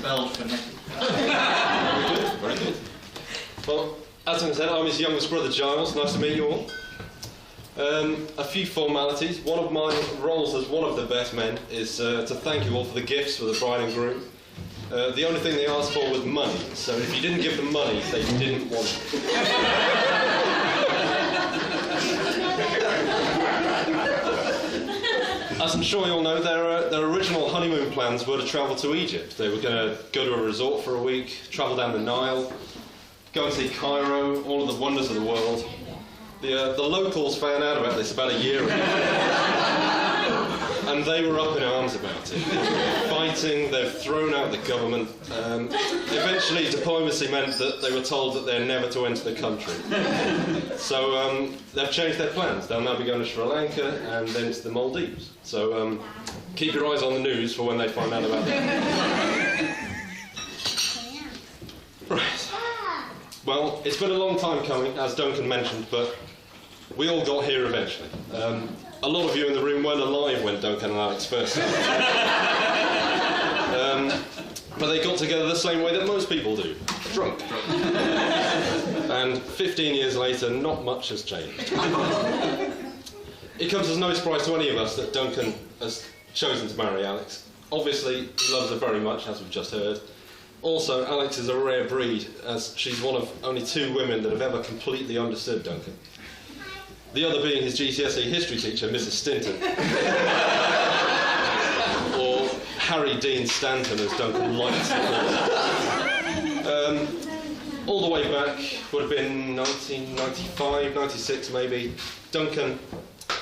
Spelled phonetically. Very good, very good. Well, as I said, I'm his youngest brother, Giles. Nice to meet you all. A few formalities. One of my roles as one of the best men is to thank you all for the gifts for the bride and groom. The only thing they asked for was money, so if you didn't give them money, they didn't want it. As I'm sure you all know, their original honeymoon plans were to travel to Egypt. They were going to go to a resort for a week, travel down the Nile, go and see Cairo, all of the wonders of the world. The locals found out about this about a year ago, and they were up in arms about it. They're fighting, they've thrown out the government. Eventually, diplomacy meant that they were told that they're never to enter the country. So they've changed their plans. They'll now be going to Sri Lanka and then to the Maldives. So keep your eyes on the news for when they find out about that. Right. Well, it's been a long time coming, as Duncan mentioned, but we all got here eventually. A lot of you in the room weren't alive when Duncan and Alex first started. But they got together the same way that most people do, drunk. And 15 years later, not much has changed. It comes as no surprise to any of us that Duncan has chosen to marry Alex. Obviously, he loves her very much, as we've just heard. Also, Alex is a rare breed, as she's one of only 2 women that have ever completely understood Duncan. The other being his GCSE history teacher, Mrs. Stinton. Or Harry Dean Stanton, as Duncan likes to call him. All the way back, would have been 1995, 96 maybe, Duncan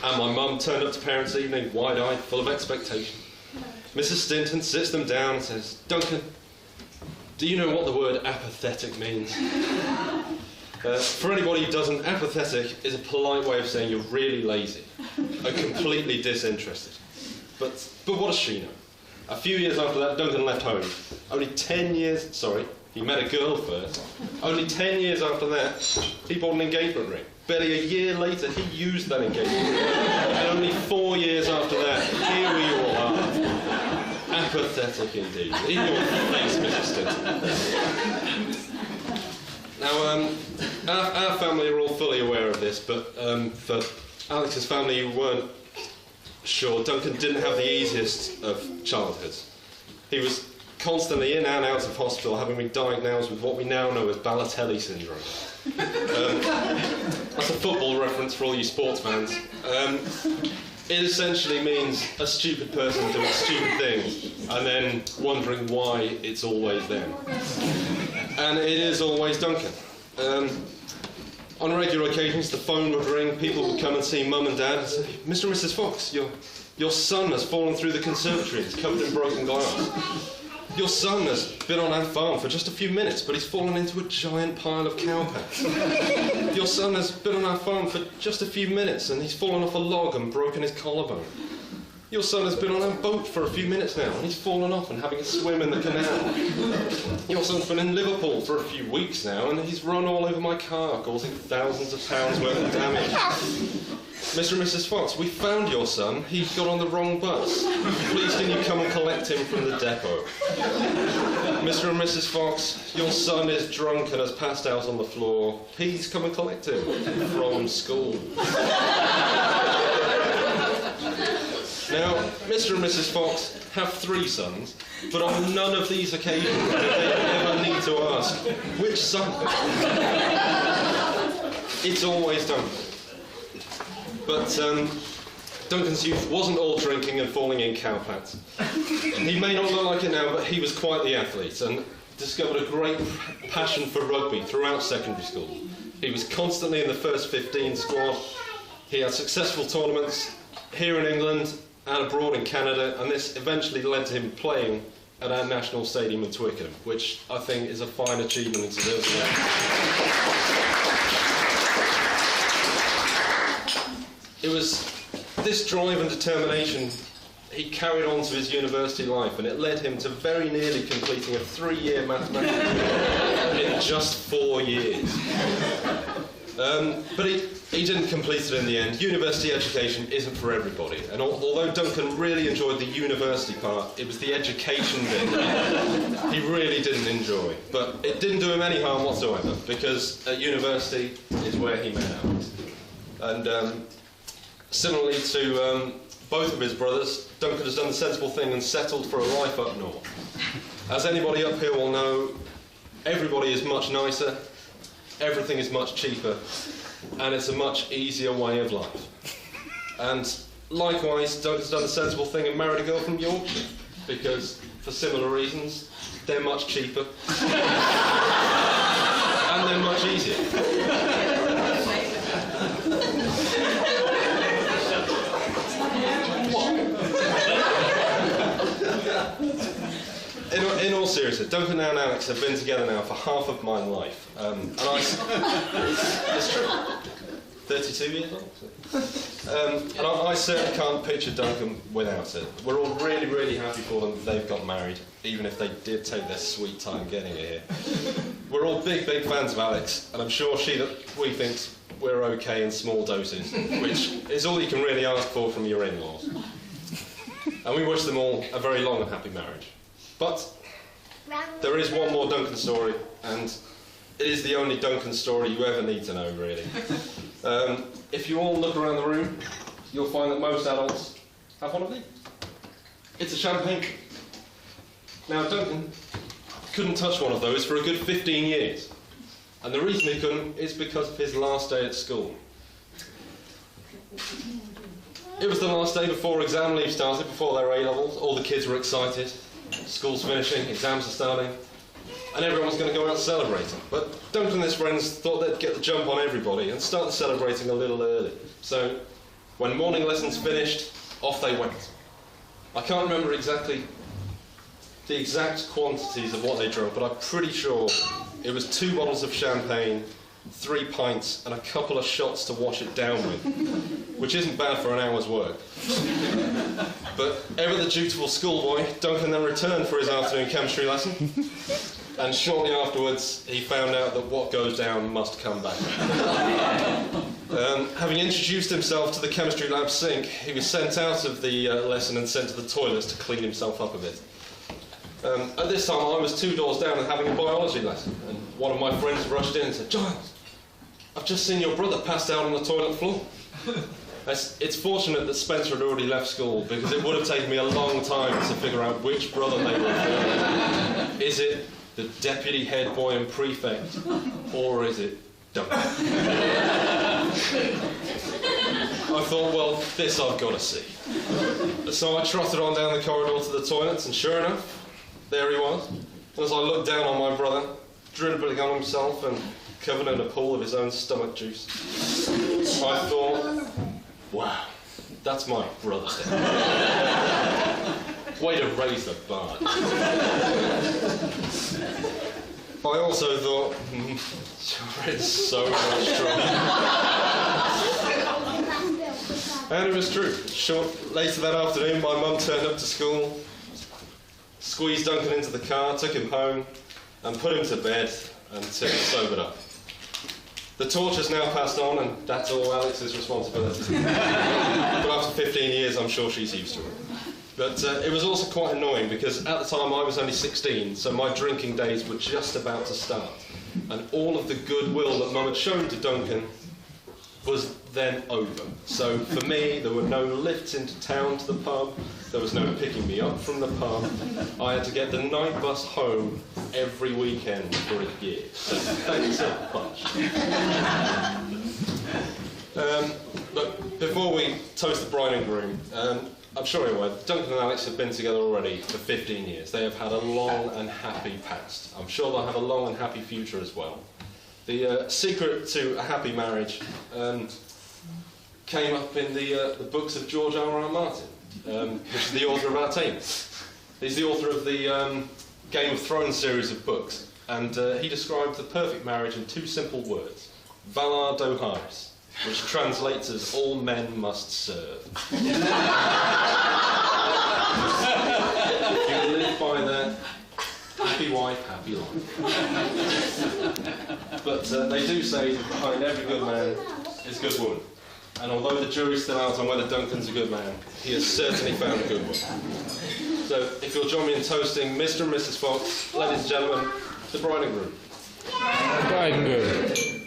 and my mum turned up to parents' evening, wide-eyed, full of expectation. Mrs. Stinton sits them down and says, "Duncan, do you know what the word apathetic means?" For anybody who doesn't, apathetic is a polite way of saying you're really lazy and completely disinterested. But what does she know? A few years after that, Duncan left home. Only 10 years, he met a girl first. Only 10 years after that, he bought an engagement ring. Barely a year later, he used that engagement ring. And only 4 years after that, here we all are. Apathetic indeed. In your face, Mrs. Stinton. Now, our family are all fully aware of this, but for Alex's family who weren't sure, Duncan didn't have the easiest of childhoods. He was constantly in and out of hospital, having been diagnosed with what we now know as Balotelli syndrome. That's a football reference for all you sports fans. It essentially means a stupid person doing stupid things and then wondering why it's always them. And it is always Duncan. On regular occasions, the phone would ring, people would come and see Mum and Dad and say, "Mr. and Mrs. Fox, your son has fallen through the conservatory, it's covered in broken glass. Your son has been on our farm for just a few minutes, but he's fallen into a giant pile of cowpats. Your son has been on our farm for just a few minutes and he's fallen off a log and broken his collarbone. Your son has been on our boat for a few minutes now and he's fallen off and having a swim in the canal. Your son's been in Liverpool for a few weeks now and he's run all over my car, causing thousands of pounds worth of damage. Mr. and Mrs. Fox, we found your son. He got on the wrong bus. Please can you come and collect him from the depot? Mr. and Mrs. Fox, your son is drunk and has passed out on the floor. Please come and collect him from school." Now, Mr. and Mrs. Fox have 3 sons, but on none of these occasions did they ever need to ask, which son? It's always Duncan. But Duncan's youth wasn't all drinking and falling in cowpats. He may not look like it now, but he was quite the athlete and discovered a great passion for rugby throughout secondary school. He was constantly in the first 15 squad. He had successful tournaments here in England and abroad in Canada, and this eventually led to him playing at our national stadium in Twickenham, which I think is a fine achievement and deserves a It was this drive and determination he carried on to his university life, and it led him to very nearly completing a 3-year mathematics degree in just 4 years. But he didn't complete it in the end. University education isn't for everybody, and although Duncan really enjoyed the university part, it was the education bit he really didn't enjoy. But it didn't do him any harm whatsoever, because at university is where he met Alex. And similarly to both of his brothers, Duncan has done the sensible thing and settled for a life up north. As anybody up here will know, everybody is much nicer, everything is much cheaper, and it's a much easier way of life. And likewise, Duncan's done the sensible thing and married a girl from Yorkshire, because for similar reasons, they're much cheaper and they're much easier. In all seriousness, Duncan and Alex have been together now for half of my life, and it's true. 32 years old. And I certainly can't picture Duncan without it. We're all really, really happy for them that they've got married, even if they did take their sweet time getting it here. We're all big, big fans of Alex, and I'm sure we think we're okay in small doses, which is all you can really ask for from your in-laws. And we wish them all a very long and happy marriage. But there is one more Duncan story, and it is the only Duncan story you ever need to know, really. If you all look around the room, you'll find that most adults have one of these. It's a champagne. Now, Duncan couldn't touch one of those for a good 15 years. And the reason he couldn't is because of his last day at school. It was the last day before exam leave started, before their A-levels. All the kids were excited. School's finishing, exams are starting, and everyone's going to go out celebrating. But Duncan and his friends thought they'd get the jump on everybody and start celebrating a little early. So when morning lessons finished, off they went. I can't remember exactly the exact quantities of what they drank, but I'm pretty sure it was 2 bottles of champagne, 3 pints, and a couple of shots to wash it down with, which isn't bad for an hour's work. But ever the dutiful schoolboy, Duncan then returned for his afternoon chemistry lesson, and shortly afterwards he found out that what goes down must come back. Having introduced himself to the chemistry lab sink, he was sent out of the lesson and sent to the toilets to clean himself up a bit. At this time I was 2 doors down and having a biology lesson, and one of my friends rushed in and said, "Giles, I've just seen your brother passed out on the toilet floor." It's fortunate that Spencer had already left school, because it would have taken me a long time to figure out which brother they were for. Is it the deputy head boy and prefect, or is it Duncan? I thought, well, this I've got to see. So I trotted on down the corridor to the toilets, and sure enough, there he was. And as I looked down on my brother, dribbling on himself and covered in a pool of his own stomach juice, I thought, wow, that's my brother. Way to raise the bar. I also thought, it's so much trouble. And it was true. Later that afternoon, my mum turned up to school, squeezed Duncan into the car, took him home, and put him to bed until he sobered up. The torch has now passed on, and that's all Alex's responsibility. But after 15 years, I'm sure she's used to it. But it was also quite annoying, because at the time I was only 16, so my drinking days were just about to start. And all of the goodwill that Mum had shown to Duncan was then over. So for me, there were no lifts into town to the pub, there was no picking me up from the pub. I had to get the night bus home every weekend for a year. So thanks a bunch. But before we toast the bride and groom, I'm sure you're aware, Duncan and Alex have been together already for 15 years. They have had a long and happy past. I'm sure they'll have a long and happy future as well. The secret to a happy marriage came up in the books of George R.R. Martin, which is the author of our team. He's the author of the Game of Thrones series of books, and he described the perfect marriage in 2 simple words: Valar Dohaeris, which translates as all men must serve. If you live by that, happy wife, happy life. But they do say that behind every good man is a good woman. And although the jury's still out on whether Duncan's a good man, he has certainly found a good one. So, if you'll join me in toasting Mr. and Mrs. Fox, ladies and gentlemen, the bride and groom. Bride and groom.